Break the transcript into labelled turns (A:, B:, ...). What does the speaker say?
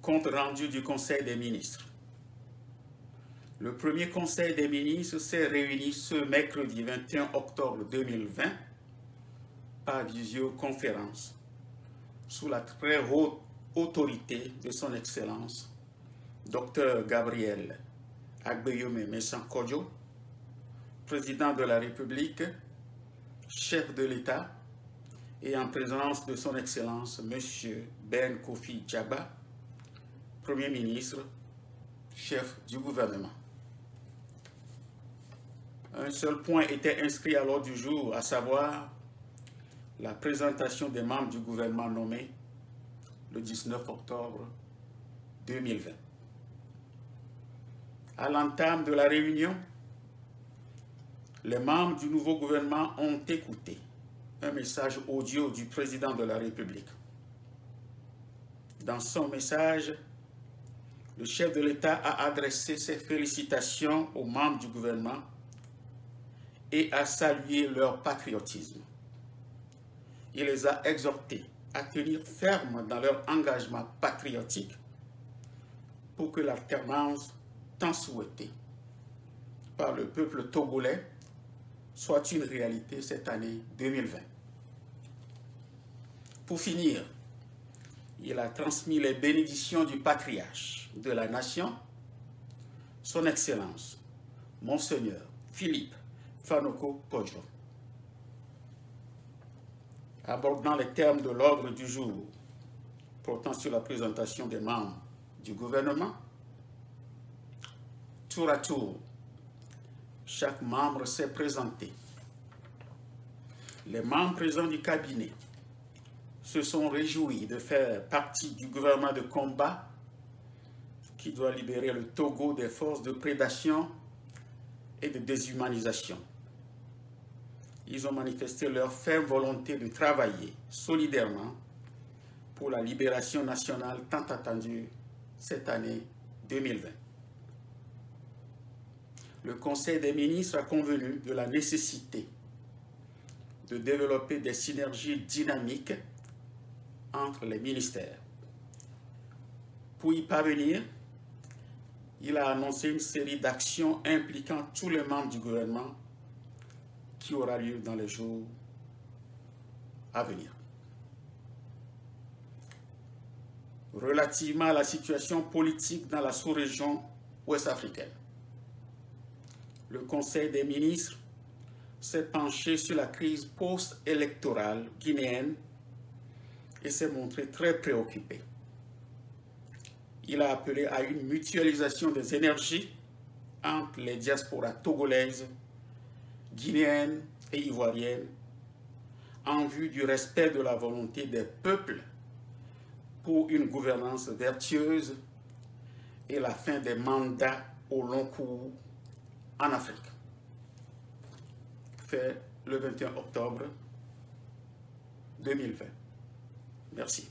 A: Compte rendu du Conseil des ministres. Le premier Conseil des ministres s'est réuni ce mercredi 21 octobre 2020 par visioconférence sous la très haute autorité de son Excellence, Dr Gabriel Agbeyome Messan-Kodjo, président de la République, chef de l'État, et en présence de son Excellence, M. Ben Kofi Djaba, Premier ministre, chef du gouvernement. Un seul point était inscrit à l'ordre du jour, à savoir la présentation des membres du gouvernement nommés le 19 octobre 2020. À l'entame de la réunion, les membres du nouveau gouvernement ont écouté un message audio du président de la République. Dans son message, le chef de l'État a adressé ses félicitations aux membres du gouvernement et a salué leur patriotisme. Il les a exhortés à tenir ferme dans leur engagement patriotique pour que l'alternance tant souhaitée par le peuple togolais soit une réalité cette année 2020. Pour finir, il a transmis les bénédictions du patriarche de la nation, son Excellence, Monseigneur Philippe Fanoko Kodjo. Abordant les termes de l'ordre du jour portant sur la présentation des membres du gouvernement, tour à tour, chaque membre s'est présenté. Les membres présents du cabinet se sont réjouis de faire partie du gouvernement de combat qui doit libérer le Togo des forces de prédation et de déshumanisation. Ils ont manifesté leur ferme volonté de travailler solidairement pour la libération nationale tant attendue cette année 2020. Le Conseil des ministres a convenu de la nécessité de développer des synergies dynamiques entre les ministères. Pour y parvenir, il a annoncé une série d'actions impliquant tous les membres du gouvernement qui aura lieu dans les jours à venir. Relativement à la situation politique dans la sous-région ouest-africaine, le Conseil des ministres s'est penché sur la crise post-électorale guinéenne et s'est montré très préoccupé. Il a appelé à une mutualisation des énergies entre les diasporas togolaises, guinéennes et ivoiriennes en vue du respect de la volonté des peuples pour une gouvernance vertueuse et la fin des mandats au long cours en Afrique. Fait le 21 octobre 2020. Merci.